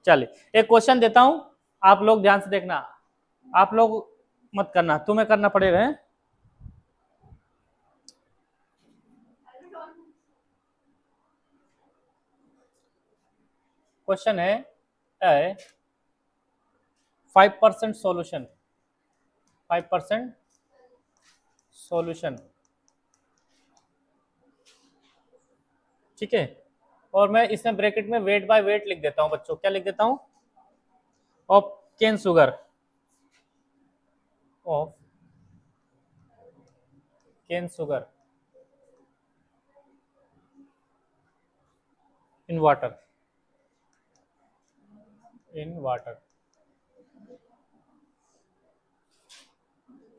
चलिए एक क्वेश्चन देता हूं, आप लोग ध्यान से देखना, आप लोग मत करना, तुम्हें करना पड़ेगा। क्वेश्चन है 5% सॉल्यूशन, 5% सॉल्यूशन, ठीक है। और मैं इसमें ब्रैकेट में वेट बाय वेट लिख देता हूं बच्चों, क्या लिख देता हूं, of cane sugar, of cane sugar in water, in water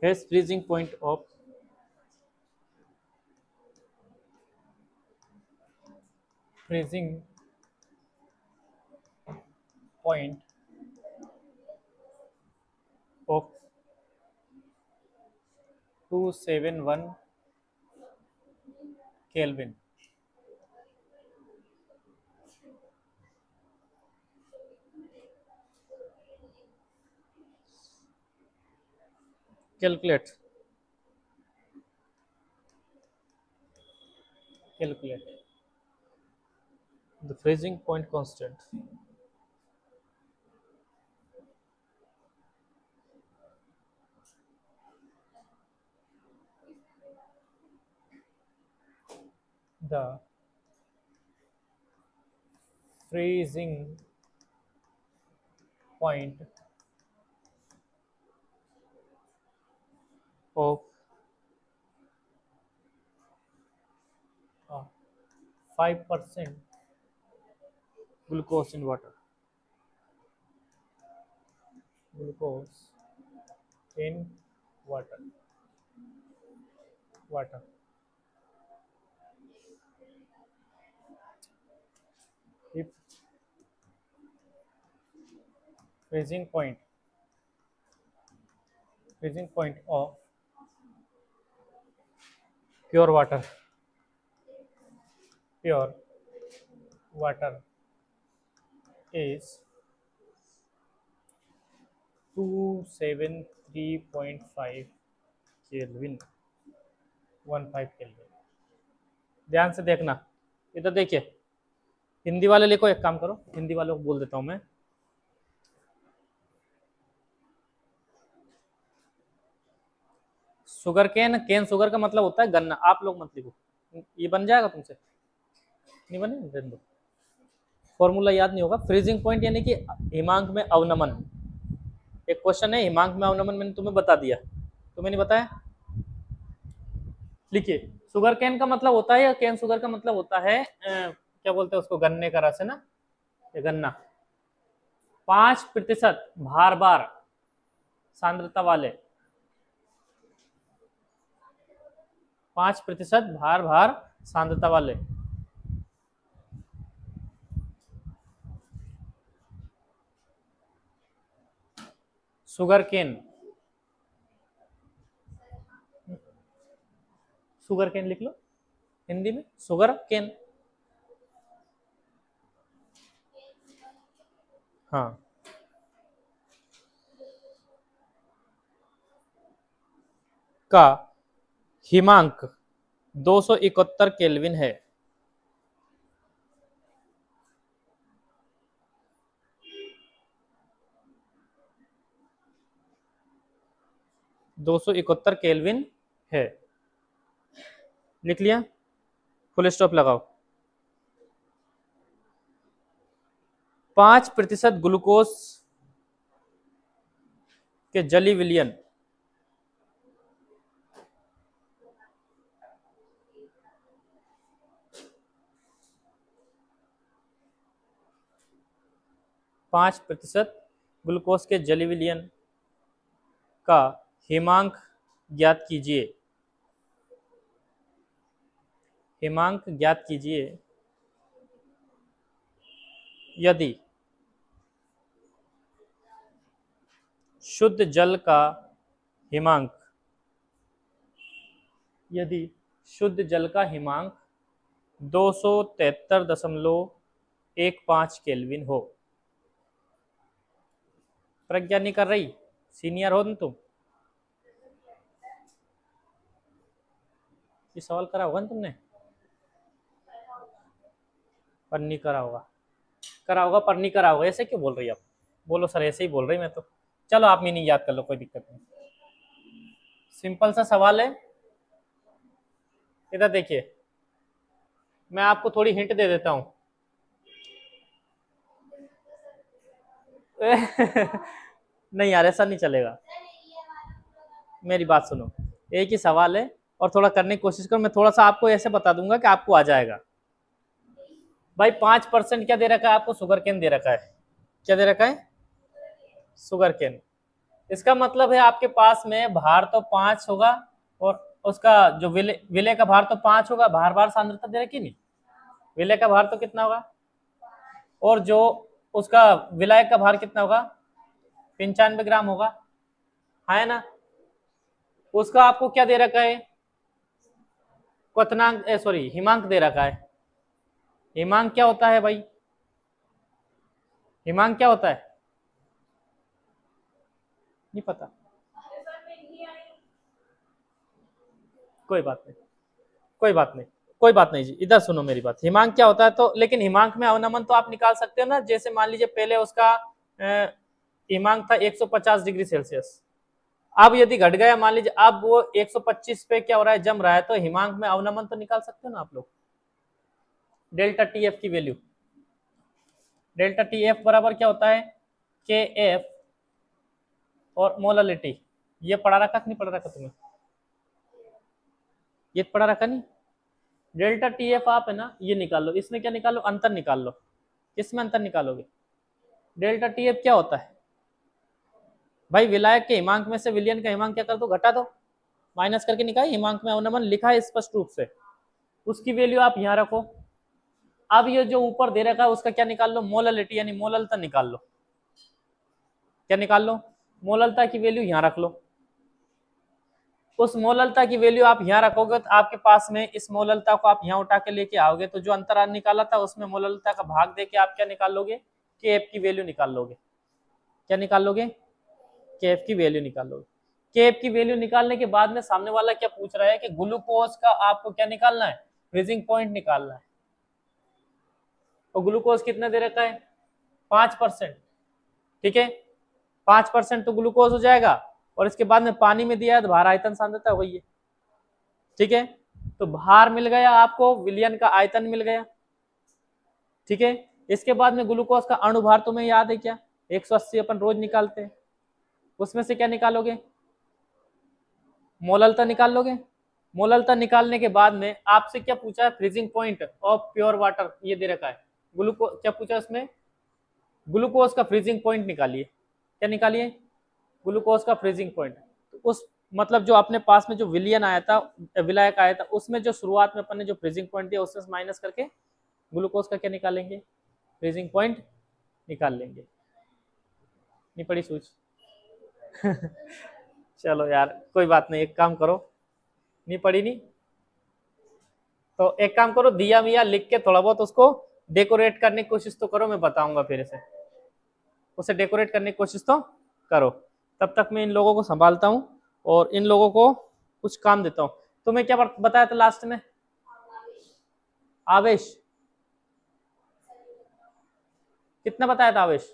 has freezing point of freezing point of 271 Kelvin. Calculate the freezing point constant. The freezing point of 5% glucose in water. Glucose in water. Water. If freezing point of pure water is 273.5 kelvin, 15 kelvin. ध्यान से देखना, इधर देखिए, हिंदी वाले लिखो, एक काम करो, हिंदी वालों को बोल देता हूं मैं। शुगर केन, केन शुगर का मतलब होता है गन्ना, आप लोग मत लिखो, ये बन जाएगा तुमसे, नहीं बने, फॉर्मूला याद नहीं होगा। फ्रीजिंग पॉइंट यानी कि हिमांक में अवनमन, एक क्वेश्चन है हिमांक में अवनमन, मैंने तुम्हें बता दिया, तुम्हें नहीं बताया, लिखिए। शुगर केन का मतलब होता है, या केन शुगर का मतलब होता है क्या बोलते हैं उसको, गन्ने का रस है ना, ये गन्ना। 5% भार बार सांद्रता वाले, 5% भार भार सांद्रता वाले शुगर केन, शुगर केन लिख लो हिंदी में, शुगर केन, हाँ, का हिमांक 271 केल्विन है। केल्विन है, लिख लिया, फुल स्टॉप लगाओ। 5% ग्लूकोज के जली विलियन, ग्लूकोज के जली विलियन का हिमांक ज्ञात कीजिए, हिमांक ज्ञात कीजिए यदि शुद्ध जल का हिमांक, यदि शुद्ध जल का हिमांक 273.15 केल्विन हो। प्रज्ञा नहीं कर रही, सीनियर हो ना तुम। ये सवाल करा होगा ना तुमने, पर नहीं करा होगा, करा होगा पर नहीं करा होगा। ऐसे क्यों बोल रही आप? बोलो सर ऐसे ही बोल रही मैं तो। चलो आप मीनिंग याद कर लो, कोई दिक्कत नहीं। सिंपल सा सवाल है। इधर देखिए, मैं आपको थोड़ी हिंट दे देता हूं। नहीं यार ऐसा नहीं चलेगा, मेरी बात सुनो। एक ही सवाल है और थोड़ा करने की कोशिश करो। मैं थोड़ा सा आपको ऐसे बता दूंगा कि आपको आ जाएगा। भाई 5% क्या दे रखा है आपको? शुगर केन दे रखा है। क्या दे रखा है? Sugar cane. इसका मतलब है आपके पास में भार तो 5 होगा और उसका जो विलय का भार तो 5 होगा। भार भार सांद्रता दे रखी नहीं, विलय का भार तो कितना होगा, और जो उसका विलायक का भार कितना होगा? 95 ग्राम होगा, है ना। उसका आपको क्या दे रखा है? क्वथनांक, सॉरी हिमांक दे रखा है। हिमांक क्या होता है भाई? हिमांक क्या होता है? नहीं पता, कोई बात नहीं, कोई बात नहीं, कोई बात नहीं जी। इधर सुनो मेरी बात, हिमांक क्या होता है तो, लेकिन हिमांक में अवनमन तो आप निकाल सकते हो ना। जैसे मान लीजिए पहले उसका हिमांक था 150 डिग्री सेल्सियस, अब यदि घट गया मान लीजिए अब वो 125 पे क्या हो रहा है, जम रहा है, तो हिमांक में अवनमन तो निकाल सकते हो ना आप लोग। डेल्टा टी एफ की वैल्यू, डेल्टा टी एफ बराबर क्या होता है? के एफ और मोलालिटी। ये पढ़ा रखा कि नहीं पढ़ा रखा तुम्हें? ये पढ़ा रखा नहीं? डेल्टा टी एफ आप है ना ये निकाल लो, इसमें क्या निकालो? अंतर निकाल लो। किसमें अंतर निकालोगे? डेल्टा टी एफ क्या होता है भाई? विलायक के हिमांक में से विलियन का हिमांक क्या कर दो? घटा दो, माइनस करके निकाल। हिमांक में अवनमन लिखा है स्पष्ट रूप से, उसकी वैल्यू आप यहाँ रखो। अब ये जो ऊपर दे रखा है उसका क्या निकाल लो? मोललिटी यानी मोललता निकाल लो। क्या निकाल लो? मोललता की वैल्यू यहाँ रख लो। उस मोललता की वैल्यू आप यहाँ रखोगे तो आपके पास में इस मोललता को आप यहाँ उठा के लेके आओगे, तो जो अंतराल निकाला था उसमें मोललता का भाग देके आप क्या निकाल लोगे? के एफ की वैल्यू निकाल लोगे। क्या निकाल लोगे? के एफ की वैल्यू निकाल लोगे। के एफ की वैल्यू निकालने के बाद में सामने वाला क्या पूछ रहा है कि ग्लूकोज का आपको क्या निकालना है? फ्रीजिंग पॉइंट निकालना है। तो ग्लूकोज कितना दे रखा है? 5%। ठीक है, 5% तो ग्लूकोज हो जाएगा, और इसके बाद में पानी में दिया है तो भार आयतन सांद्रता वही है। ठीक है, तो भार मिल गया आपको, विलयन का आयतन मिल गया। ठीक है, इसके बाद में ग्लूकोज का अणुभार तुम्हें याद है क्या? 180 अपन रोज निकालते हैं। उसमें से क्या निकालोगे? मोललता निकाल लोगे। मोललता निकालने के बाद में आपसे क्या पूछा है? Freezing point of pure water ये दे रखा है। ग्लूकोज क्या पूछा उसमें? ग्लूकोज का फ्रीजिंग पॉइंट निकालिए। क्या निकालिए? ग्लूकोज का फ्रीजिंग पॉइंट। तो उस मतलब जो अपने पास में जो विलियन आया था, विलायक आया था, उसमें जो शुरुआत में अपन ने जो फ्रीजिंग पॉइंट दिया उससे माइनस करके ग्लूकोज का क्या निकालेंगे? फ्रीजिंग पॉइंट निकाल लेंगे। नहीं पड़ी सूझ? चलो यार कोई बात नहीं, एक काम करो, नहीं पड़ी नहीं तो एक काम करो, दिया मिया लिख के थोड़ा बहुत उसको डेकोरेट करने की कोशिश तो करो। मैं बताऊंगा फिर से, उसे डेकोरेट करने की कोशिश तो करो। तब तक मैं इन लोगों को संभालता हूँ और इन लोगों को कुछ काम देता हूँ। तुम्हें क्या बताया था लास्ट में? आवेश कितना बताया था? आवेश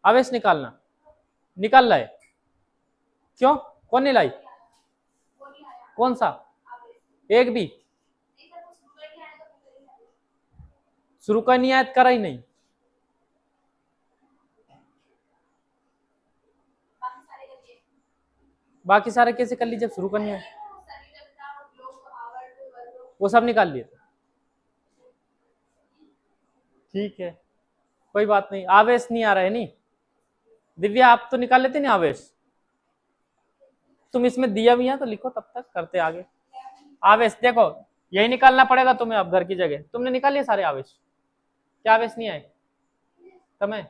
आवेश निकालना, निकाल रहा है? क्यों, कौन नहीं लाई? कौन सा? एक भी शुरू का नहीं आया, करा ही नहीं। बाकी सारे कैसे कर लीजिए, शुरू करनी है? वो सब निकाल लिए? ठीक है, कोई बात नहीं। आवेश नहीं आ रहा है नहीं? दिव्या आप तो निकाल लेते नहीं आवेश? तुम इसमें दिया भी है तो लिखो, तब तक करते आगे। आवेश देखो यही निकालना पड़ेगा तुम्हें अब घर की जगह। तुमने निकाल लिए सारे आवेश? क्या आवेश नहीं आए तुम्हें?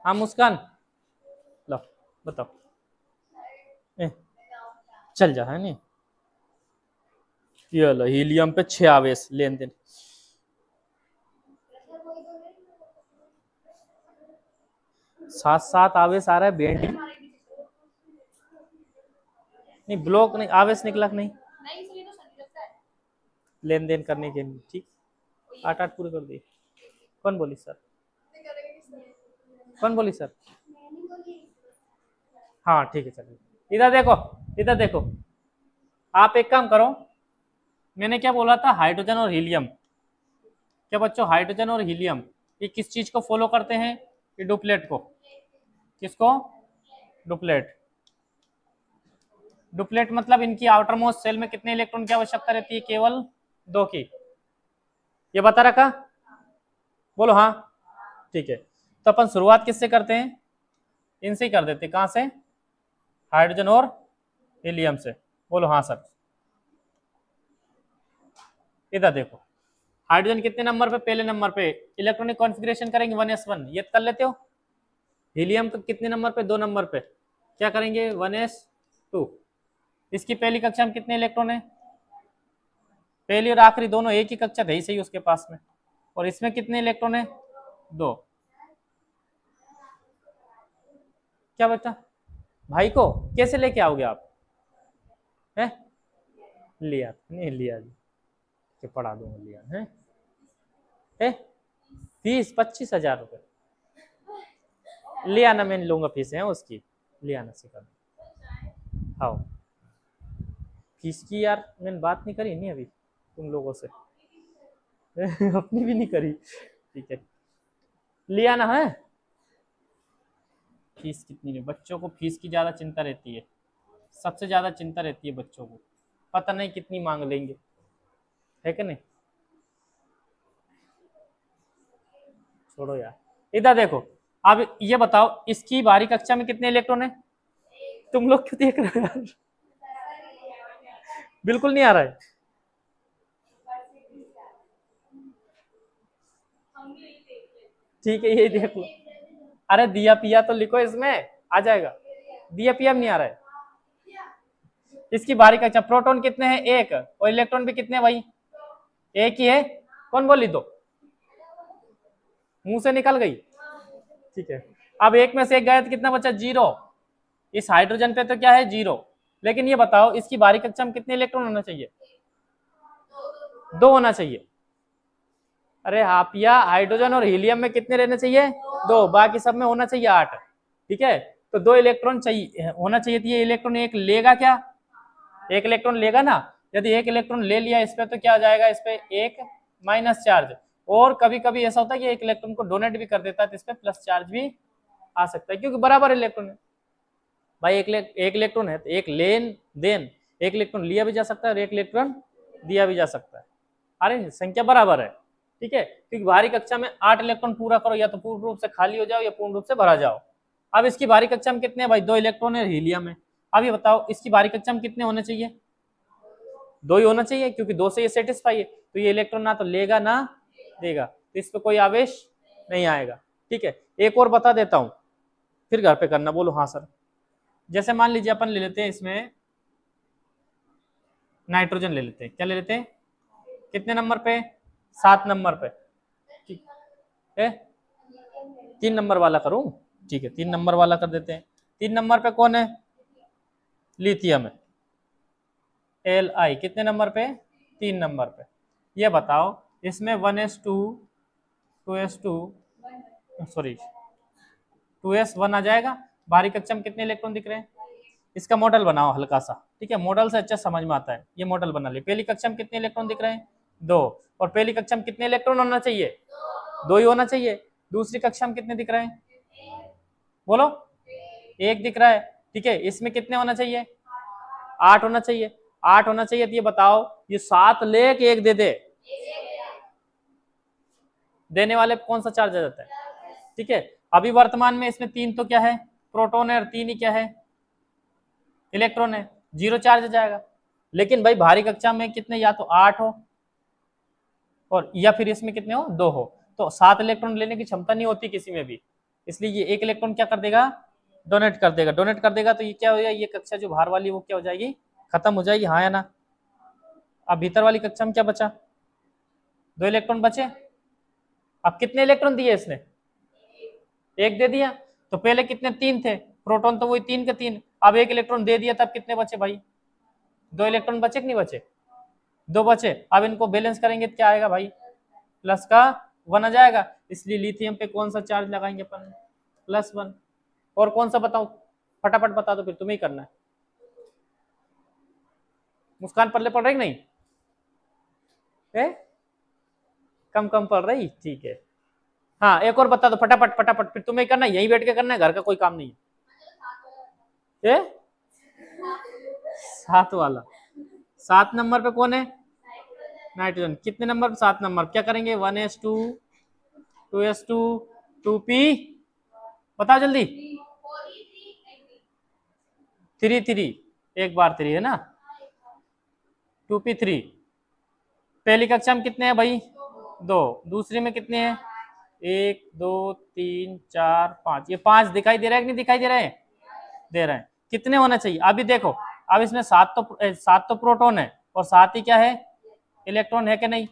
हाँ मुस्कान, लो बताओ। चल जा, है नहीं। ये लो हीलियम पे 6 आवेश लेन देन। सात सात आवेश आ रहा है बेंडी, नहीं ब्लॉक नहीं, आवेश निकला कि नहीं लेन देन करने के लिए। ठीक, 8 पूरे कर दिए। कौन बोली सर? कौन बोली सर? हाँ ठीक है, चलिए इधर देखो, इधर देखो। आप एक काम करो, मैंने क्या बोला था, हाइड्रोजन और हीलियम। क्या बच्चों, हाइड्रोजन और हीलियम ये किस चीज को फॉलो करते हैं? ये डुप्लेट को। किसको? डुप्लेट। डुप्लेट मतलब इनकी आउटर मोस्ट सेल में कितने इलेक्ट्रॉन की आवश्यकता रहती है? केवल 2 की। ये बता रखा? बोलो हाँ। ठीक है, तो अपन शुरुआत किससे करते हैं? इनसे ही कर देते। कहां से? हाइड्रोजन और हीलियम से। बोलो हाँ सर। इधर देखो, हाइड्रोजन कितने नंबर पे? पहले नंबर पे। इलेक्ट्रॉनिक कॉन्फ़िगरेशन करेंगे 1s1, ये कर लेते हो। हीलियम का कितने नंबर पे? 2 नंबर पे। क्या करेंगे? 1s2। इसकी पहली कक्षा में कितने इलेक्ट्रॉन है? पहली और आखिरी दोनों एक ही कक्षा थे ही सही उसके पास में। और इसमें कितने इलेक्ट्रॉन है? 2। क्या बच्चा? भाई को कैसे लेके आओगे आप? है लिया नहीं लिया जी, कि पढ़ा दूंगा। लिया है फीस 25,000 रुपये। लिया ना, मैं लूंगा फीस है उसकी। लिया ना सिखा हाँ, फीस की यार मैंने बात नहीं करी नहीं अभी तुम लोगों से अपनी भी नहीं करी। ठीक है, लिया ना है। फीस कितनी है? बच्चों को फीस की ज्यादा चिंता रहती है, सबसे ज्यादा चिंता रहती है बच्चों को। पता नहीं कितनी मांग लेंगे, है कि नहीं। छोड़ो यार, इधर देखो। अब ये बताओ, इसकी बाहरी कक्षा में कितने इलेक्ट्रॉन है? तुम लोग क्यों देख रहे हो यार? बिल्कुल नहीं आ रहा है। ठीक है, ये देख लो। अरे दिया पिया तो लिखो, इसमें आ जाएगा। दिया पिया नहीं आ रहा है। इसकी बाहरी कक्षा प्रोटॉन कितने हैं? 1। और इलेक्ट्रॉन भी कितने भाई? 1 ही है। कौन बोली? 2। मुंह से निकल गई। ठीक है, अब 1 में से 1 गया तो कितना बचा? 0। इस हाइड्रोजन पे तो क्या है? 0। लेकिन ये बताओ, इसकी बाहरी कक्षा में कितने इलेक्ट्रॉन होना चाहिए? 2 होना चाहिए। अरे हाँ पिया, हाइड्रोजन और हीलियम में कितने रहने चाहिए? 2। बाकी सब में होना चाहिए 8। ठीक है, तो 2 इलेक्ट्रॉन चाहिए, होना चाहिए। ये इलेक्ट्रॉन एक लेगा क्या? 1 इलेक्ट्रॉन लेगा ना। यदि 1 इलेक्ट्रॉन ले लिया इस पे तो क्या हो जाएगा? इस पे 1 माइनस चार्ज। और कभी कभी ऐसा होता है कि 1 इलेक्ट्रॉन को डोनेट भी कर देता है, तो इस पे प्लस चार्ज भी आ सकता है, क्योंकि बराबर इलेक्ट्रॉन है भाई। एक इलेक्ट्रॉन है तो एक लेन देन, 1 इलेक्ट्रॉन लिया भी जा सकता है और 1 इलेक्ट्रॉन दिया भी जा सकता है। अरे संख्या बराबर है। ठीक है, क्योंकि बाहरी कक्षा में 8 इलेक्ट्रॉन पूरा करो, या तो पूर्ण रूप से खाली हो जाओ या पूर्ण रूप से भरा जाओ। अब इसकी बाहरी कक्षा में कितने हैं भाई? 2 इलेक्ट्रॉन है हीलियम में। अब ये बताओ, इसकी बाहरी कक्षा में कितने होने चाहिए? 2 ही होना चाहिए, क्योंकि 2 से ये सेटिस्फाई है। तो ये इलेक्ट्रॉन ना तो लेगा ना देगा, तो इस पर कोई आवेश नहीं आएगा। ठीक है, एक और बता देता हूं, फिर घर पे करना। बोलो हाँ सर। जैसे मान लीजिए अपन ले लेते हैं इसमें नाइट्रोजन ले लेते हैं। क्या ले लेते हैं? कितने नंबर पे? 7 नंबर पे। ठीक है, 3 नंबर वाला करूं? ठीक है, 3 नंबर वाला कर देते हैं। 3 नंबर पे कौन है? लिथियम है। Li कितने नंबर पे? 3 नंबर पे। ये बताओ, इसमें 1s2 2s2 सॉरी 2s1 आ जाएगा। बाहरी कक्षा में कितने इलेक्ट्रॉन दिख रहे हैं? इसका मॉडल बनाओ हल्का सा। ठीक है, मॉडल से अच्छा समझ में आता है। ये मॉडल बना ले। पहली कक्षा में कितने इलेक्ट्रॉन दिख रहे हैं? 2। और पहली कक्षा में कितने इलेक्ट्रॉन होना चाहिए? 2 ही होना चाहिए। दूसरी कक्षा में कितने दिख रहे हैं? बोलो। 1 दिख रहा है। ठीक है, इसमें कितने होना चाहिए? 8 होना चाहिए। 8 होना चाहिए। तो ये बताओ, ये 7 ले के 1 दे दे, देने वाले पे कौन सा चार्ज आ जाता है? ठीक है, अभी वर्तमान में इसमें 3 तो क्या है? प्रोटॉन है, और 3 ही क्या है? इलेक्ट्रॉन है। 0 चार्ज आ जाएगा। लेकिन भाई बाहरी कक्षा में कितने? या तो 8 हो, और या फिर इसमें कितने हो? 2 हो। तो 7 इलेक्ट्रॉन लेने की क्षमता नहीं होती किसी में भी, इसलिए ये 1 इलेक्ट्रॉन क्या कर देगा? डोनेट कर देगा। डोनेट कर देगा तो ये क्या हो जाएगा? ये कक्षा जो बाहर वाली वो क्या हो जाएगी? खत्म हो जाएगी, हाँ या ना। अब भीतर वाली कक्षा में क्या बचा, 2 इलेक्ट्रॉन बचे। अब कितने इलेक्ट्रॉन दिए इसने, 1 दे दिया। तो पहले कितने, 3 थे प्रोटॉन, तो वही 3 के 3। अब 1 इलेक्ट्रॉन दे दिया, तब कितने बचे भाई, 2 इलेक्ट्रॉन बचे कि नहीं बचे, 2 बचे। अब इनको बैलेंस करेंगे तो क्या आएगा भाई, प्लस का 1 आ जाएगा। इसलिए लिथियम पे कौन सा चार्ज लगाएंगे अपन, +1। और कौन सा बताओ, फटाफट बता दो, फिर तुम्हें ही करना है। मुस्कान पल्ले पड़ रही नहीं है, कम कम पड़ रही, ठीक है। हाँ एक और बता दो फटाफट फटाफट, फिर तुम्हें करना है, यहीं बैठ के करना है, घर का कोई काम नहीं है। 7 वाला, 7 नंबर पे कौन है, नाइट्रोजन। कितने नंबर पे, 7 नंबर। क्या करेंगे, 1s2 2s2 2p, बताओ जल्दी, 3 3, एक बार 3 है ना, 2p3। पहली कक्षा में कितने हैं भाई, 2। दूसरी में कितने हैं, 1 2 3 4 5। ये 5 दिखाई दे रहा है कि नहीं दिखाई दे रहा है, दे रहे हैं। कितने होना चाहिए, अभी देखो, अब इसमें 7 तो प्रोटॉन है, और 7 ही क्या है, इलेक्ट्रॉन है कि नहीं,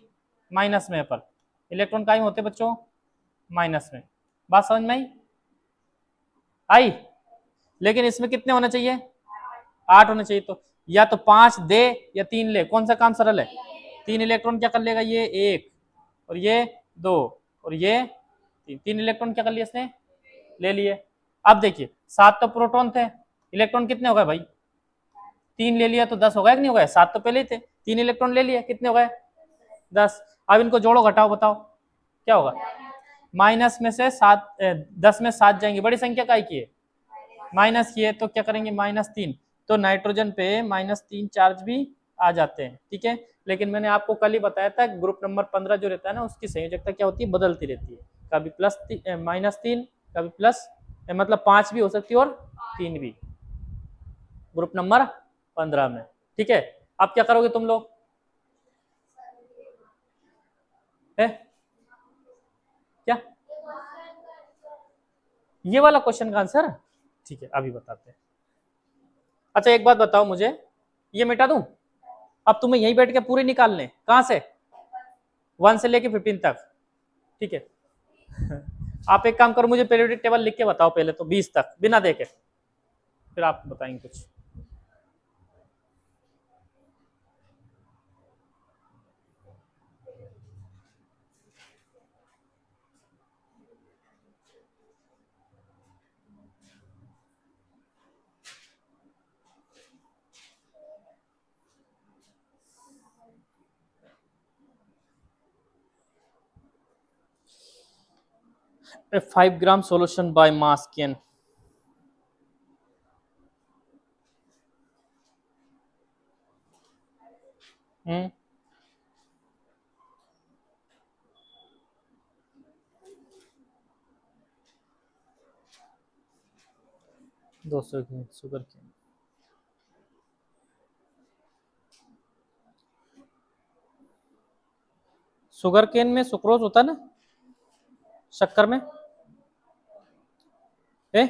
माइनस में। पर इलेक्ट्रॉन काहे में होते बच्चों, माइनस में। बात समझ में आई। लेकिन इसमें कितने होने चाहिए, 8 होने चाहिए। तो या तो 5 दे या 3 ले, कौन सा काम सरल है, 3 इलेक्ट्रॉन क्या कर लेगा, ये 1 और ये 2 और ये 3 इलेक्ट्रॉन क्या कर लिया इसने, ले लिए। अब देखिए 7 तो प्रोटॉन थे, इलेक्ट्रॉन कितने हो गए भाई, 3 ले लिया तो 10 हो गया कि नहीं हो गया, 7 तो पहले ही थे, 3 इलेक्ट्रॉन ले लिए, कितने हो गए, 10। अब इनको जोड़ो घटाओ, बताओ क्या होगा, माइनस में से 7 10 में 7 जाएंगे, बड़ी संख्या काय की है, माइनस की है, तो क्या करेंगे, -3। तो नाइट्रोजन पे -3 चार्ज भी आ जाते हैं, ठीक है। लेकिन मैंने आपको कल ही बताया था, ग्रुप नंबर 15 जो रहता है ना, उसकी संयोजकता क्या होती है, बदलती रहती है, कभी -3, कभी प्लस, मतलब 5 भी हो सकती है और 3 भी, ग्रुप नंबर 15 में, ठीक है। अब क्या करोगे तुम लोग, है क्या, ये वाला क्वेश्चन का आंसर, ठीक है अभी बताते हैं। अच्छा एक बात बताओ मुझे, ये मिटा दूं, अब तुम्हें यहीं बैठ के पूरे निकालने, कहां से, 1 से लेके 15 तक, ठीक है। आप एक काम करो, मुझे पीरियोडिक टेबल लिख के बताओ पहले तो, 20 तक बिना देखे, फिर आप बताएंगे कुछ। A 5-gram solution by mass can, हम्म, 200 की शुगर केन, शुगर केन में सुक्रोज होता है ना, शक्कर में, ए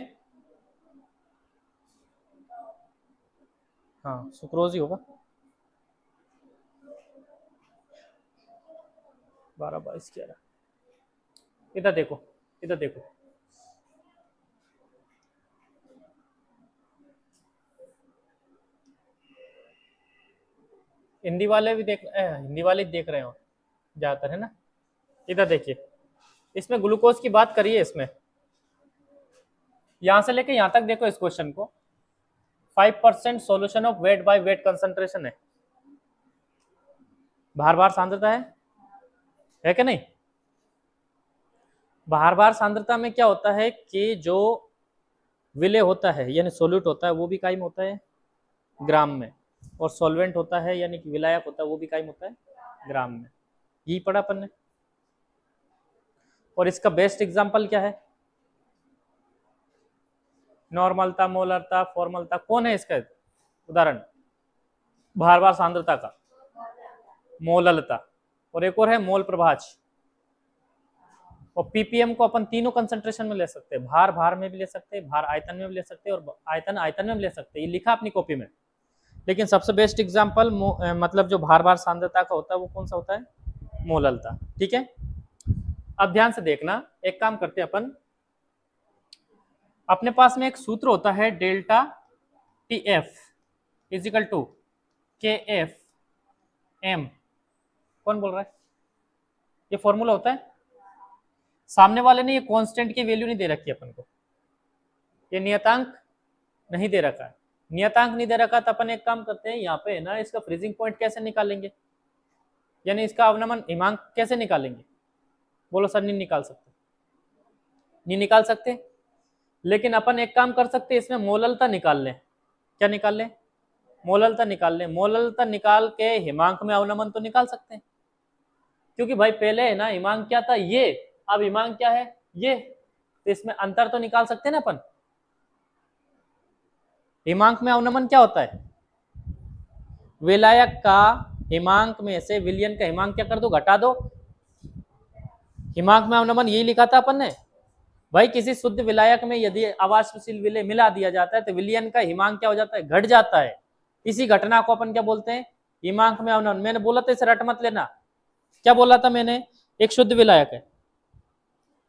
हाँ सुक्रोज ही होगा, 12 22 11। इधर देखो, इधर देखो, हिंदी वाले भी देख, हिंदी वाले देख रहे हो ज्यादातर, है ना। इधर देखिए, इसमें ग्लूकोज की बात करिए, इसमें यहां से लेके यहां तक देखो इस क्वेश्चन को, 5% solution of weight by weight concentration है, भार भार सांद्रता है कि नहीं। भार भार सांद्रता में क्या होता है कि जो विलय होता है यानी सोल्यूट होता है वो भी कायम होता है ग्राम में, और सॉल्वेंट होता है यानी कि विलायक होता है वो भी कायम होता है ग्राम में, यही पढ़ा अपन ने। और इसका बेस्ट एग्जांपल क्या है, नॉर्मलता, मोलरता, फॉर्मलता, कौन है इसका उदाहरण, भार भार सांद्रता का, मोललता, और एक और है मोल प्रभाज। और पीपीएम को अपन तीनों कंसंट्रेशन में ले सकते हैं, भार भार में भी ले सकते हैं, भार आयतन में भी ले सकते हैं, और आयतन आयतन में भी ले सकते हैं, ये लिखा अपनी कॉपी में। लेकिन सबसे बेस्ट एग्जाम्पल मतलब जो भार भार सांद्रता का होता है वो कौन सा होता है, मोललता। ठीक है, अब ध्यान से देखना, एक काम करते हैं अपन, अपने पास में एक सूत्र होता है delta T F equal to K F M. कौन बोल रहा है, ये फॉर्मूला होता है। सामने वाले ने ये कांस्टेंट की वैल्यू नहीं दे रखी अपन को, ये नियतांक नहीं दे रखा है। नियतांक नहीं दे रखा तो अपन एक काम करते हैं, यहाँ पे ना इसका फ्रीजिंग पॉइंट कैसे निकालेंगे, यानी इसका अवनमन हिमांक कैसे निकालेंगे। बोलो सर नहीं निकाल सकते, नहीं निकाल सकते, लेकिन अपन एक काम कर सकते हैं, इसमें मोललता निकाल लें। क्या निकाल लें, मोललता निकाल लें। मोललता निकाल के हिमांक में अवनमन तो निकाल सकते हैं, क्योंकि भाई पहले है ना हिमांक क्या था, ये, अब हिमांक क्या है, ये, तो इसमें अंतर तो निकाल सकते हैं ना अपन। हिमांक में अवनमन क्या होता है, विलायक का हिमांक में से विलयन का हिमांक क्या कर दो, घटा दो। हिमांक में अवनमन यही लिखा था अपन ने भाई, किसी शुद्ध विलायक में यदि अवाष्पशील विलय मिला दिया जाता है तो विलयन का हिमांक क्या हो जाता है, घट जाता है। इसी घटना को अपन क्या बोलते हैं, हिमांक में अवनमन। मैंने बोला था इसे रट मत लेना, क्या बोला था मैंने, एक शुद्ध विलायक है,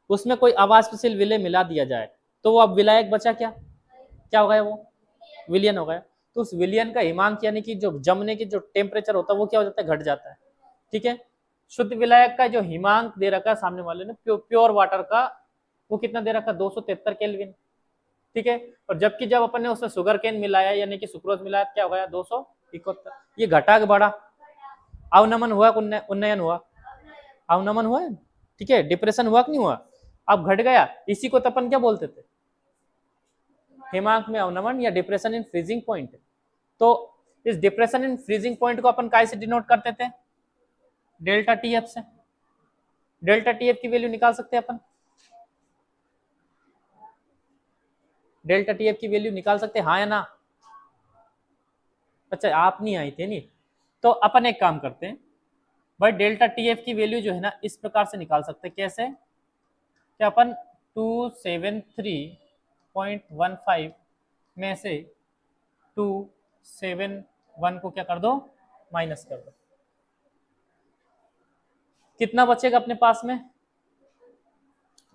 उसमें कोई अवाष्पशील विलय मिला दिया जाए तो वो अब विलायक बचा क्या, क्या हो गया, वो विलयन हो गया। तो उस विलयन का हिमांक यानी कि जो जमने की जो टेम्परेचर होता है वो क्या हो जाता है, घट जाता है। ठीक है, शुद्ध विलायक का जो हिमांक दे रखा है सामने वाले ने, प्योर वाटर का, वो कितना दे रखा है, 273 केल्विन। ठीक है, और जबकि जब अपन ने उसमें शुगर केन मिलाया यानी कि सुक्रोज मिलाया क्या हो गया, 271। ये घटा के बढ़ा, अवनमन हुआ, उन्नयन हुआ, अवनमन हुआ है। ठीक है, डिप्रेशन हुआ कि नहीं हुआ, अब घट गया। इसी को तो अपन क्या बोलते थे, हिमांक में अवनमन या डिप्रेशन इन फ्रीजिंग पॉइंट। तो इस डिप्रेशन इन फ्रीजिंग पॉइंट को अपन काय से डिनोट करते थे, डेल्टा टी एफ से। डेल्टा टी एफ की वैल्यू निकाल सकते हैं अपन, डेल्टा टी एफ की वैल्यू निकाल सकते हैं, हाँ या ना। अच्छा आप नहीं आई थे नहीं, तो अपन एक काम करते हैं भाई, डेल्टा टी एफ की वैल्यू जो है ना इस प्रकार से निकाल सकते हैं, कैसे, कि अपन 273.15 में से 271 को क्या कर दो, माइनस कर दो, कितना बचेगा अपने पास में,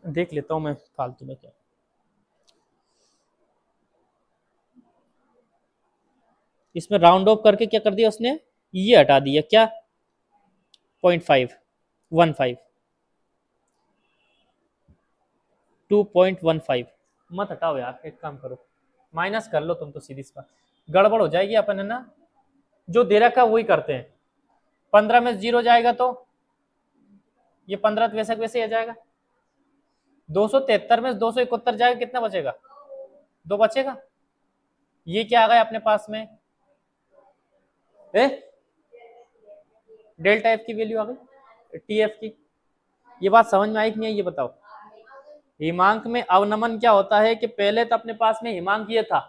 देख लेता हूं मैं फालतू में क्या। इसमें राउंड ऑफ करके क्या कर दिया उसने, ये हटा दिया, क्या 0.515 2.15 मत हटाओ यार, एक काम करो माइनस कर लो तुम तो, सीधी सी बात गड़बड़ हो जाएगी। अपन है ना जो दे रखा वही करते हैं, 15 में 0 जाएगा तो ये 15 वैसे वैसे आ जाएगा, 273 में 271 जाएगा, कितना बचेगा, 2 बचेगा। ये क्या आ गया अपने पास में, डेल्टा एफ की वैल्यू आ गई, टी एफ की। ये बात समझ में आई कि नहीं, ये बताओ। हिमांक में अवनमन क्या होता है कि पहले तो अपने पास में हिमांक ये था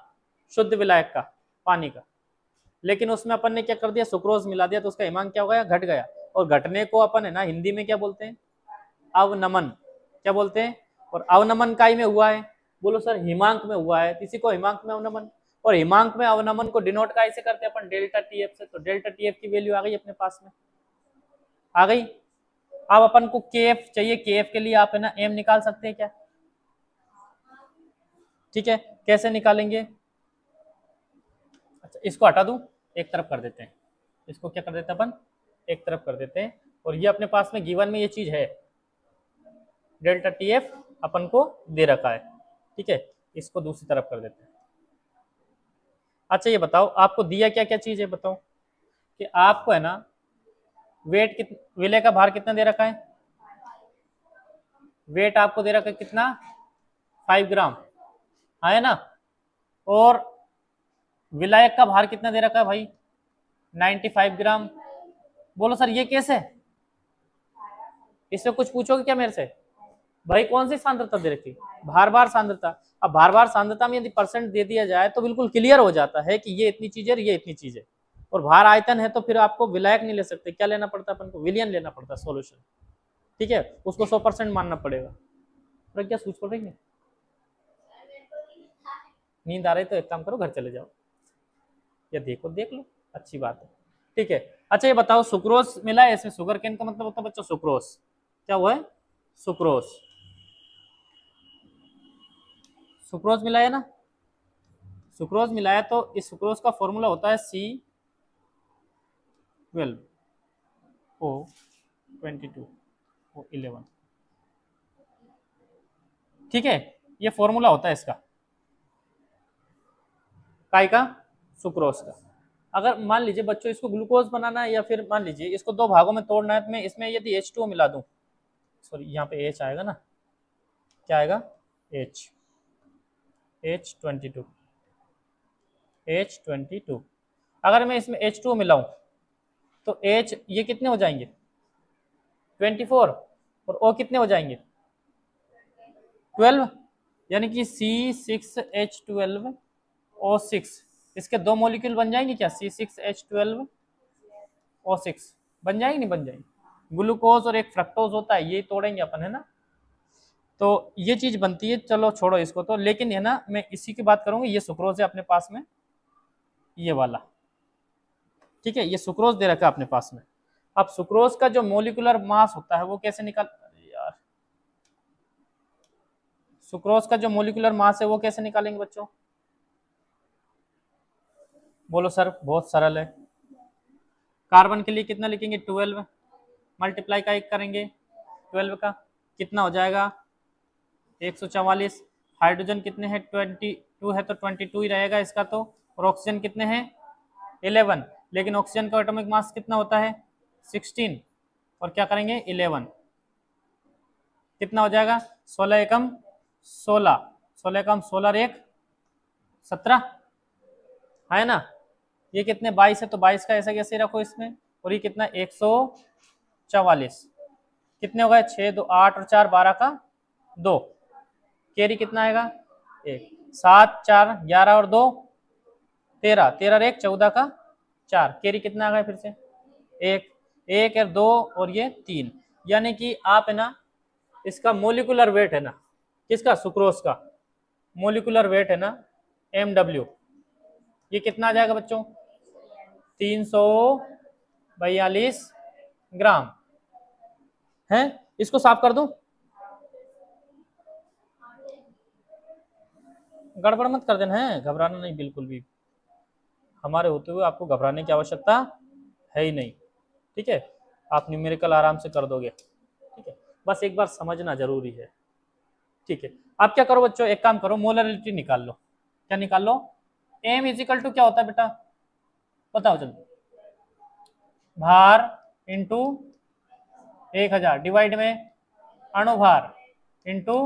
शुद्ध विलायक का, पानी का, लेकिन उसमें अपन ने क्या कर दिया, सुक्रोज मिला दिया तो उसका हिमांक क्या हो गया, घट गया। और घटने को अपन है ना हिंदी में क्या बोलते हैं, अवनमन। क्या बोलते हैं, और अवनमन काय में हुआ है, बोलो सर हिमांक में हुआ है, किसी को हिमांक में अवनमन। और हिमांक में अवनमन को डिनोट कैसे करते हैं अपन, डेल्टा टी एफ से। तो डेल्टा टी एफ की वैल्यू आ गई अपने पास में, आ गई। अब अपन को के एफ चाहिए, के एफ के लिए आप है ना एम निकाल सकते हैं क्या, ठीक है, कैसे निकालेंगे। अच्छा इसको हटा दूं, एक तरफ कर देते हैं, इसको क्या कर देते हैं अपन, एक तरफ कर देते हैं। और ये अपने पास में गिवन में ये चीज है, डेल्टा टी एफ अपन को दे रखा है, ठीक है, इसको दूसरी तरफ कर देते हैं। अच्छा ये बताओ आपको दिया क्या क्या चीज है, बताओ कि आपको है ना वेट विलय का भार कितना दे रखा है, वेट आपको दे रखा है कितना, 5 ग्राम, है ना। और विलायक का भार कितना दे रखा है भाई, 95 ग्राम। बोलो सर ये कैसे, इसमें कुछ पूछोगे क्या मेरे से, भाई कौन सी सांद्रता दे रखी, भार भार सांद्रता। अब भार भार सांद्रता में यदि परसेंट दे दिया जाए तो बिल्कुल क्लियर हो जाता है कि ये इतनी चीज है, ये इतनी चीज है। और भार आयतन है तो फिर आपको विलायक नहीं ले सकते, क्या लेना पड़ता है अपन को, विलियन लेना पड़ता है सॉल्यूशन, ठीक है, उसको 100% मानना पड़ेगा। क्या सोच पड़ रही है, नींद आ रही तो एक काम करो घर चले जाओ। या देखो, देख लो, अच्छी बात है। ठीक है, अच्छा ये बताओ सुक्रोज मिला है इसमें, शुगर केन का मतलब होता है बच्चों सुक्रोज, क्या हुआ है, सुक्रोज, सुक्रोज मिला है ना, सुक्रोज मिला है, तो इस सुक्रोज का फॉर्मूला होता है C12O22O11। ठीक है, ये फॉर्मूला होता है इसका, काय का, सुक्रोज का। अगर मान लीजिए बच्चों इसको ग्लूकोज बनाना है, या फिर मान लीजिए इसको दो भागों में तोड़ना है, तो मैं इसमें यदि H2O मिला दूं, सॉरी यहाँ पे H आएगा ना, क्या आएगा, H22, अगर मैं इसमें H2O मिलाऊं तो H ये कितने हो जाएंगे 24, और O कितने हो जाएंगे 12, यानी कि C6H12O6, इसके दो मॉलिक्यूल बन जाएंगे क्या, C6H12O6 बन जाएंगे, नहीं बन जाएंगे, ग्लूकोज और एक फ्रक्टोज होता है, ये तोड़ेंगे अपन, है ना, तो ये चीज बनती है। चलो छोड़ो इसको तो, लेकिन है ना मैं इसी की बात करूंगा, ये सुक्रोज है अपने पास में, ये वाला, ठीक है, ये सुक्रोज दे रखा है अपने पास में। अब सुक्रोज का जो मोलिकुलर मास होता है वो कैसे निकाल, यार सुक्रोज का जो मोलिकुलर मास है वो कैसे निकालेंगे बच्चों, बोलो सर, बहुत सरल है। कार्बन के लिए कितना लिखेंगे 12, मल्टीप्लाई का एक करेंगे 12 का, कितना हो जाएगा 144। हाइड्रोजन कितने हैं 22 है, तो 22 ही रहेगा इसका तो, और ऑक्सीजन कितने हैं 11, लेकिन ऑक्सीजन का एटॉमिक मास कितना होता है 16, और क्या करेंगे 11, कितना हो जाएगा 16 एकम 16, 16 एकम 16 और 1 17, है ना, ये कितने 22 है, तो 22 का ऐसा कैसे रखो इसमें, और ये कितना 144, कितने हो गए 6 2 8 और 4 12 का 2, कैरी कितना आएगा 1, 7 4 11 और 2 13, 13 और 1 14 का 4, कैरी कितना आ गया फिर से 1, 1 और 2 और ये 3, यानी कि आप है ना इसका मोलिकुलर वेट है ना, किसका सुक्रोज का मोलिकुलर वेट है ना MW, ये कितना आ जाएगा बच्चों 342 ग्राम है। इसको साफ कर दूं, गड़बड़ मत कर देना है, घबराना नहीं बिल्कुल भी, हमारे होते हुए आपको घबराने की आवश्यकता है ही नहीं, ठीक है, आप न्यूमेरिकल आराम से कर दोगे, ठीक है, बस एक बार समझना जरूरी है। ठीक है, आप क्या करो बच्चों, एक काम करो, मोलरिटी निकाल लो, क्या निकाल लो, M इजिकल टू क्या होता है बेटा, बताओ जल्दी, भार इंटू 1000 डिवाइड में अणुभार इंटू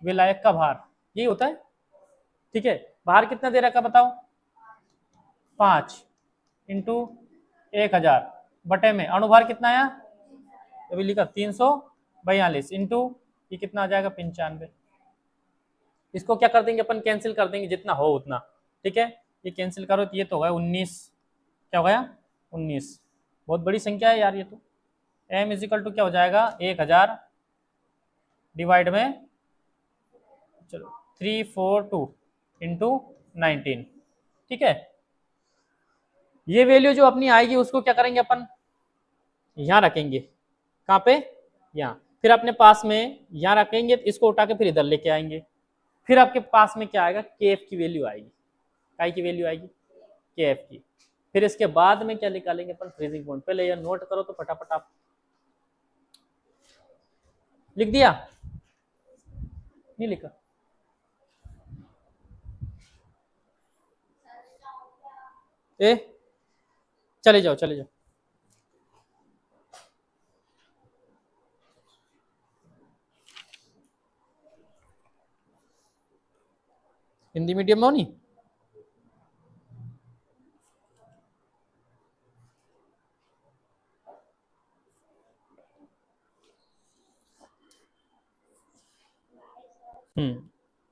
विलायक का भार, यही होता है, ठीक है, भार कितना दे रखा बताओ 5 इंटू 1000 बटे में अणुभार कितना आया, अभी लिखा 342 इंटू ये कितना आ जाएगा 95, इसको क्या कर देंगे अपन कैंसिल कर देंगे जितना हो उतना, ठीक है, ये कैंसिल करो तो ये तो हो गया 19, क्या हो गया 19, बहुत बड़ी संख्या है यार ये तो। M इजिकल टू क्या हो जाएगा 1000 डिवाइड में चलो 342 इंटू 19, ठीक है, ये वैल्यू जो अपनी आएगी उसको क्या करेंगे अपन यहाँ रखेंगे, कहाँ पे यहाँ, फिर अपने पास में यहाँ रखेंगे, इसको उठा के फिर इधर लेके आएंगे, फिर आपके पास में क्या आएगा KF की वैल्यू आएगी, काय की वैल्यू आएगी KF की, फिर इसके बाद में क्या निकालेंगे अपन फ्रीजिंग पॉइंट, पहले यह नोट करो तो फटाफट आप लिख दिया, नहीं लिखा, ए चले जाओ चले जाओ, हिंदी मीडियम में हो नहीं,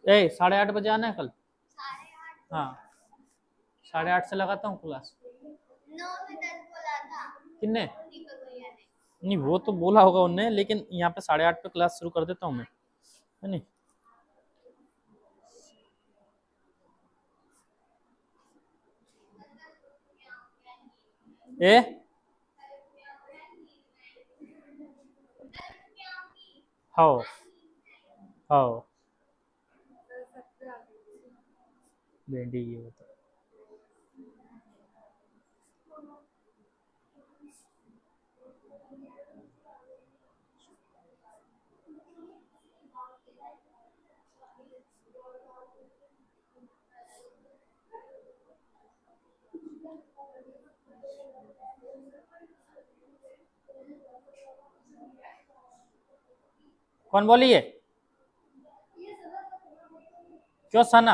ए 8:30 बजे आना है कल, हाँ 8:30 से लगाता हूँ क्लास, 9 से 10 बोला था किन्ने, दीपक भैया ने, नहीं वो तो बोला होगा उनने, लेकिन यहाँ पे 8:30 पे क्लास शुरू कर देता हूँ मैं, है नहीं, ए हाउ हाउ भिंडी ये होता है। कौन बोली है? क्यों सना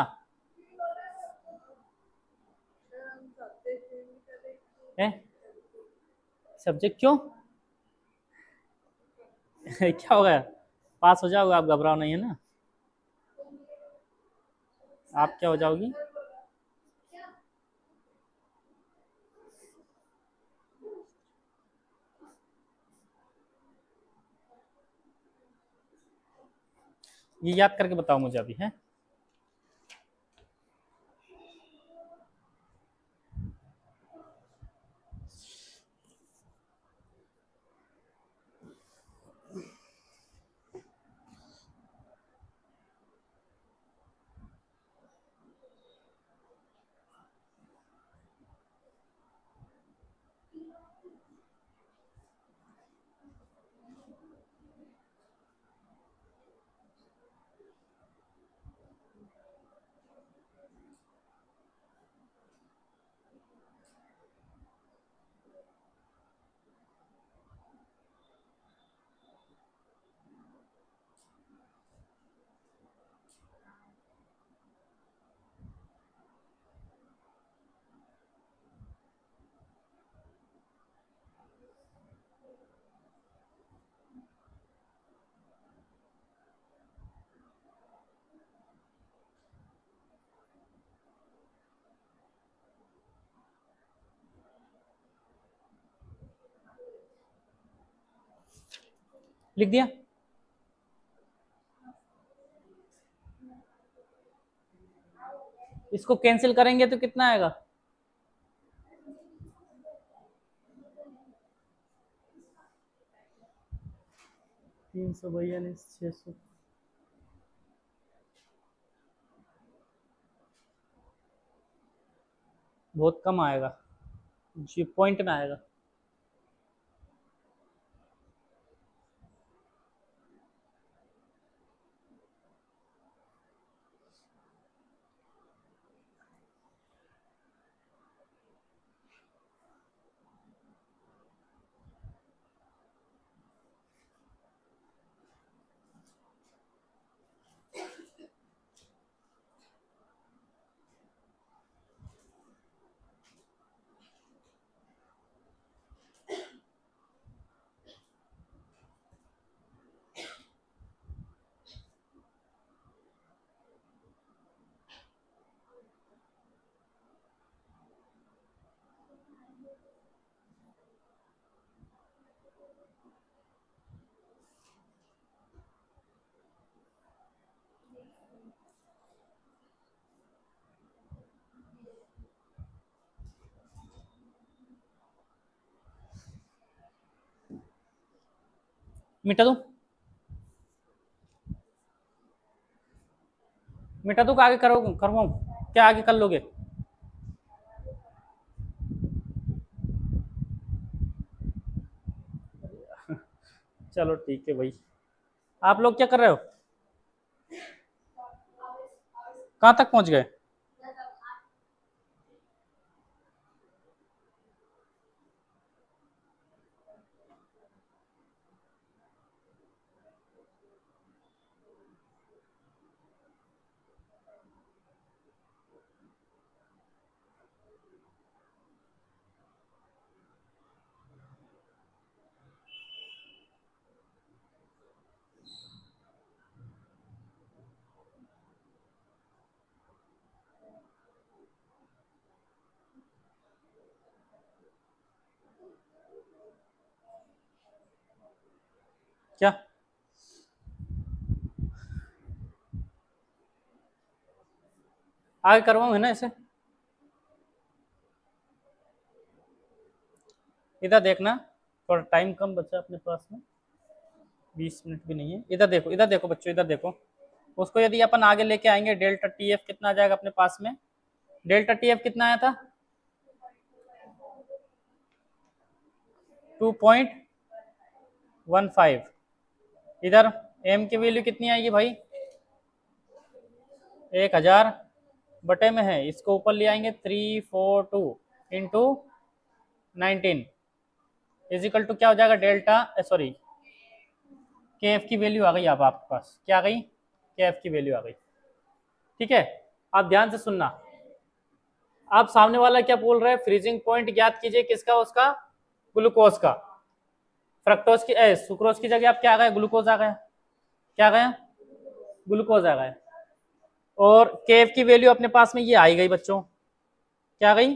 है? सब्जेक्ट क्यों? क्या हो गया? पास हो जाओगे आप, घबराओ नहीं है ना। आप क्या हो जाओगी? ये याद करके बताओ मुझे अभी है। लिख दिया? इसको कैंसिल करेंगे तो कितना आएगा? 342 600 बहुत कम आएगा जी, पॉइंट में आएगा। मिटा दूं? मिटा दूं? आगे करो करवाऊं? क्या आगे कर लोगे? चलो ठीक है भाई। आप लोग क्या कर रहे हो? कहाँ तक पहुंच गए? क्या? आगे करवाऊं है ना इसे? इधर देखना, थोड़ा टाइम कम बचा अपने पास में, 20 मिनट भी नहीं है। इधर देखो बच्चों, इधर देखो। उसको यदि अपन आगे लेके आएंगे, डेल्टा टी एफ कितना आ जाएगा अपने पास में? डेल्टा टी एफ कितना आया था? 2.15। इधर एम की वैल्यू कितनी आएगी भाई? 1000 बटे में है, इसको ऊपर ले आएंगे 342 इंटू 19 इजिकल टू क्या हो जाएगा? डेल्टा सॉरी के एफ की वैल्यू आ गई। अब आपके पास क्या आ गई? के एफ की वैल्यू आ गई। ठीक है, आप ध्यान से सुनना। आप सामने वाला क्या बोल रहे हैं? फ्रीजिंग पॉइंट ज्ञात कीजिए, किसका? उसका, ग्लूकोज का। फ्रक्टोज की सुक्रोज की जगह आप क्या आ गया? ग्लूकोज आ गया। क्या आ गया? ग्लूकोज आ गया। और के एफ की वैल्यू अपने पास में ये आई गई बच्चों, क्या आ गई?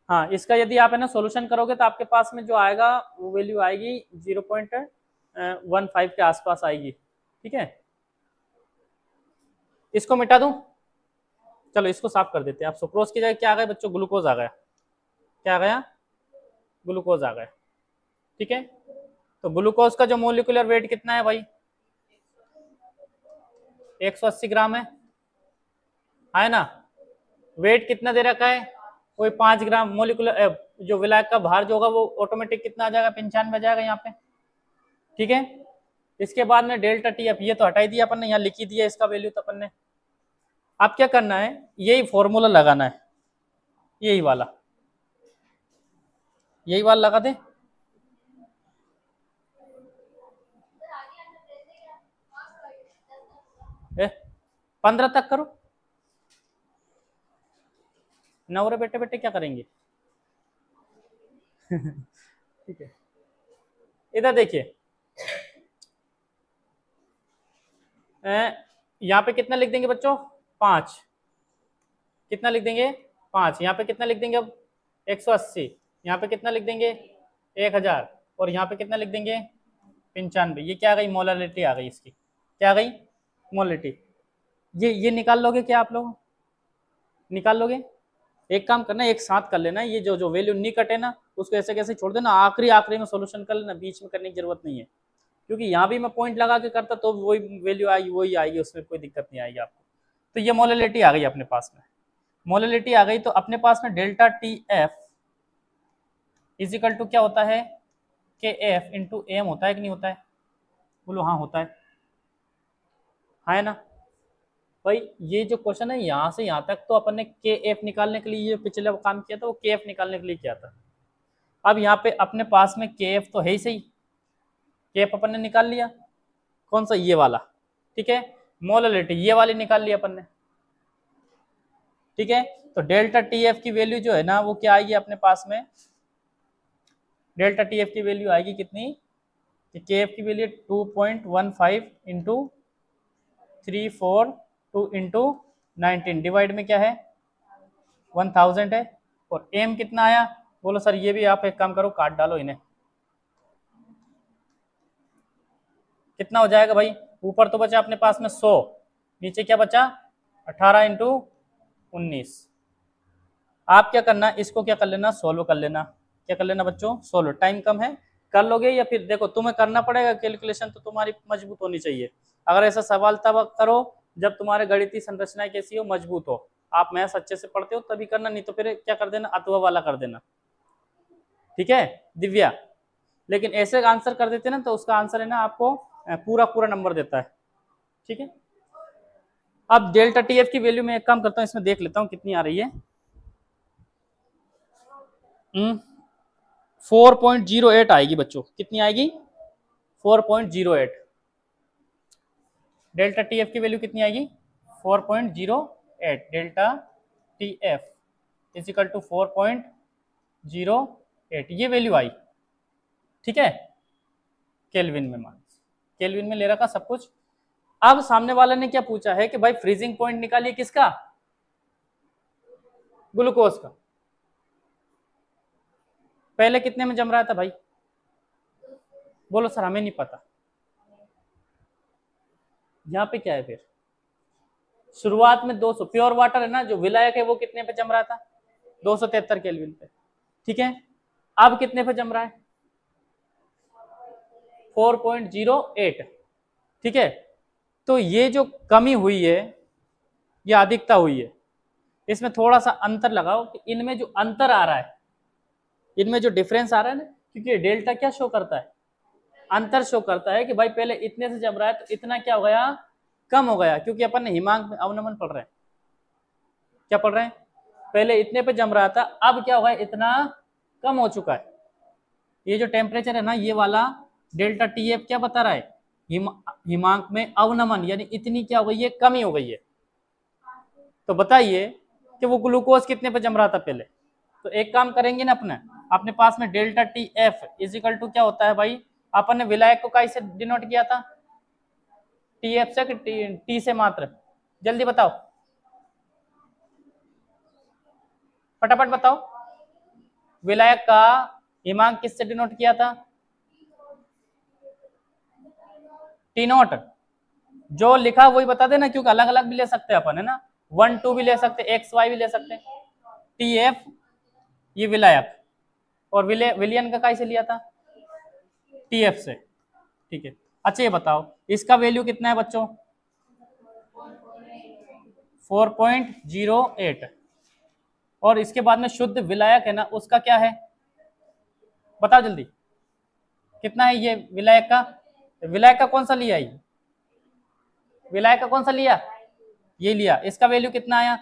हाँ, इसका यदि आप है ना सॉल्यूशन करोगे तो आपके पास में जो आएगा वो वैल्यू आएगी 0.15 के आसपास आएगी। ठीक है, इसको मिटा दूं? चलो इसको साफ कर देते हैं। आप सुक्रोज की जगह क्या आ गया बच्चों? ग्लूकोज आ गया। क्या आ गया? ग्लूकोज आ गया। ठीक है, तो ग्लूकोज का जो मोलिकुलर वेट कितना है भाई? 180 ग्राम है ना? वेट कितना दे रखा है? कोई 5 ग्राम। मोलिकुलर जो विलायक का भार जो होगा वो ऑटोमेटिक कितना आ जाएगा? 95 आ जाएगा यहाँ पे। ठीक है, इसके बाद में डेल्टा टी एफ, ये तो हटाई दिया अपन ने, यहाँ लिखी दिया इसका वैल्यू तो अपन ने। अब क्या करना है? यही फॉर्मूला लगाना है, यही वाला लगा दे। ए, 15 तक करो। नवरे बेटे बेटे क्या करेंगे? ठीक है, इधर देखिए, यहाँ पे कितना लिख देंगे बच्चों? 5। कितना लिख देंगे? 5। यहाँ पे कितना लिख देंगे अब? 180। यहाँ पे कितना लिख देंगे? 1000। और यहाँ पे कितना लिख देंगे? 95। ये क्या आ गई? मोलारिटी आ गई इसकी। क्या आ गई? मोलारिटी। ये निकाल लोगे क्या आप लोग? निकाल लोगे? एक काम करना, एक साथ कर लेना, ये जो वैल्यू नहीं कटे ना उसको ऐसे कैसे छोड़ देना, आखिरी में सॉल्यूशन कर लेना, बीच में करने की जरूरत नहीं है। क्योंकि यहाँ भी मैं पॉइंट लगा के करता तो वही वैल्यू आएगी, वही आएगी, उसमें कोई दिक्कत नहीं आएगी आपको। तो ये मोलारिटी आ गई अपने पास में। मोलारिटी आ गई तो अपने पास में delta T F equal to क्या होता है? के एफ इंटू एम होता है कि नहीं होता है? बोलो हाँ होता है ना भाई? ये जो क्वेश्चन है यहाँ से यहाँ तक तो अपन ने के एफ निकालने के लिए ये पिछले काम किया था, वो के एफ निकालने के लिए किया था। अब यहाँ पे अपने पास में के एफ तो है ही सही, के एफ अपन ने निकाल लिया। कौन सा? ये वाला। ठीक है, मोलारिटी ये वाली निकाल लिया अपन ने। ठीक है, तो डेल्टा टी एफ की वैल्यू जो है ना वो क्या आएगी अपने पास में? डेल्टा टी एफ की वैल्यू आएगी कितनी? के एफ की वैल्यू 2.15 इंटू 342 इंटू 19 डिवाइड में क्या है? 1000 है। और एम कितना आया? बोलो सर ये भी आप एक काम करो, काट डालो इन्हें। कितना हो जाएगा भाई? ऊपर तो बचा अपने पास में 100, नीचे क्या बचा? 18 इंटू 19। आप क्या करना, इसको क्या कर लेना? सोल्व कर लेना। क्या कर लेना बच्चों? सोल्व। टाइम कम है, कर लोगे या फिर देखो तुम्हें करना पड़ेगा कैलकुलेशन, तो तुम्हारी मजबूत होनी चाहिए। अगर ऐसा सवाल तब करो जब तुम्हारे गणितीय संरचनाएं कैसी हो? मजबूत हो। आप मैथ्स अच्छे से पढ़ते हो तभी करना, नहीं तो फिर क्या कर देना? अथवा वाला कर देना। ठीक है दिव्या, लेकिन ऐसे आंसर कर देते ना तो उसका आंसर है ना आपको पूरा नंबर देता है। ठीक है, अब डेल्टा टी एफ की वैल्यू में एक काम करता हूँ, इसमें देख लेता हूँ कितनी आ रही है। 4.08 आएगी बच्चों। कितनी आएगी? 4.08। डेल्टा टी एफ की वैल्यू कितनी आएगी? 4.08। Delta T F equal to 4.08, ये वैल्यू आई। ठीक है, केल्विन में मान, केल्विन में ले रखा सब कुछ। अब सामने वाले ने क्या पूछा है कि भाई फ्रीजिंग पॉइंट निकालिए, किसका? ग्लूकोज का। पहले कितने में जम रहा था भाई? बोलो सर हमें नहीं पता। यहाँ पे क्या है फिर? शुरुआत में 200 प्योर वाटर है ना, जो विलायक है वो कितने पे जम रहा था? 273 केल्विन पे। ठीक है, अब कितने पे जम रहा है? 4.08। ठीक है, तो ये जो कमी हुई है ये अधिकता हुई है। इसमें थोड़ा सा अंतर लगाओ कि इनमें जो अंतर आ रहा है, इनमें जो डिफरेंस आ रहा है ना, क्योंकि डेल्टा क्या शो करता है? अंतर शो करता है कि भाई पहले इतने से जम रहा है तो इतना क्या हो गया, कम हो गया, क्योंकि अपन ने हिमांक में अवनमन पढ़ रहे हैं। क्या पढ़ रहे हैं? पहले इतने पे जम रहा था, अब क्या हो गया, इतना कम हो चुका है। ये जो टेम्परेचर है ना, ये वाला डेल्टा टी एफ क्या बता रहा है? हिमांक में अवनमन, यानी इतनी क्या हो गई है, कमी हो गई है। तो बताइए कि वो ग्लूकोज कितने पे जम रहा था पहले। तो एक काम करेंगे ना, अपने पास में delta T F equal to क्या होता है भाई, अपन ने विलायक को कैसे डिनोट किया था? टी एफ से कि टी से मात्र? जल्दी बताओ, फटाफट बताओ, विलायक का हिमांक किससे डिनोट किया था? T not. जो लिखा वही बता देना, क्योंकि अलग अलग भी ले सकते हैं अपन, है ना, 1 2 भी ले सकते, एक्स वाई भी ले सकते हैं। टी एफ ये विलायक, और विलियन का कैसे लिया था? टी एफ से। ठीक है, अच्छा ये बताओ इसका वैल्यू कितना है बच्चों? 4.08। और इसके बाद में शुद्ध विलायक है ना, उसका क्या है बताओ जल्दी, कितना है ये विलायक का? विलायक का कौन सा लिया? ये विलायक का कौन सा लिया? ये लिया। इसका वैल्यू कितना आया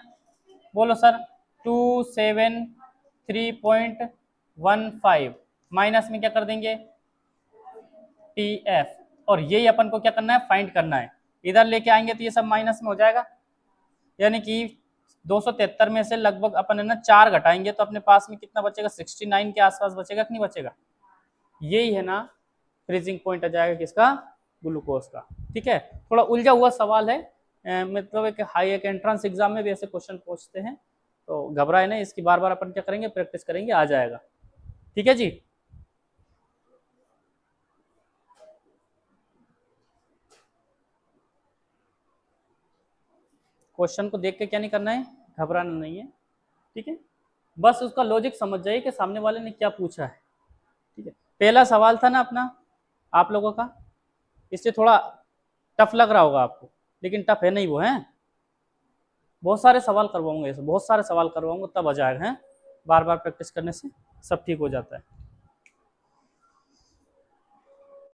बोलो सर? 273.15 माइनस में क्या कर देंगे? T F. और यही अपन को क्या करना है, फाइंड करना है। इधर लेके आएंगे तो ये सब माइनस में हो जाएगा, यानी कि 273 में से लगभग अपन है ना 4 घटाएंगे तो अपने पास में कितना बचेगा? 69 के आसपास बचेगा कि नहीं बचेगा? यही है ना फ्रीजिंग पॉइंट आ जाएगा किसका? ग्लूकोज का। ठीक है, थोड़ा उलझा हुआ सवाल है, मतलब एक हाई एक एंट्रेंस एग्जाम में भी ऐसे क्वेश्चन पूछते हैं, तो घबराए नहीं, इसकी बार बार अपन क्या करेंगे, प्रैक्टिस करेंगे, आ जाएगा। ठीक है जी। क्वेश्चन को देख के क्या नहीं करना है, घबराना नहीं है। ठीक है, बस उसका लॉजिक समझ जाइए कि सामने वाले ने क्या पूछा है। ठीक है, पहला सवाल था ना अपना आप लोगों का, इससे थोड़ा टफ लग रहा होगा आपको, लेकिन टफ है नहीं वो, है बहुत सारे सवाल करवाऊंगा, ऐसे बहुत सारे सवाल करवाऊंगा, तब आ जाएगा। हैं बार बार प्रैक्टिस करने से सब ठीक हो जाता है।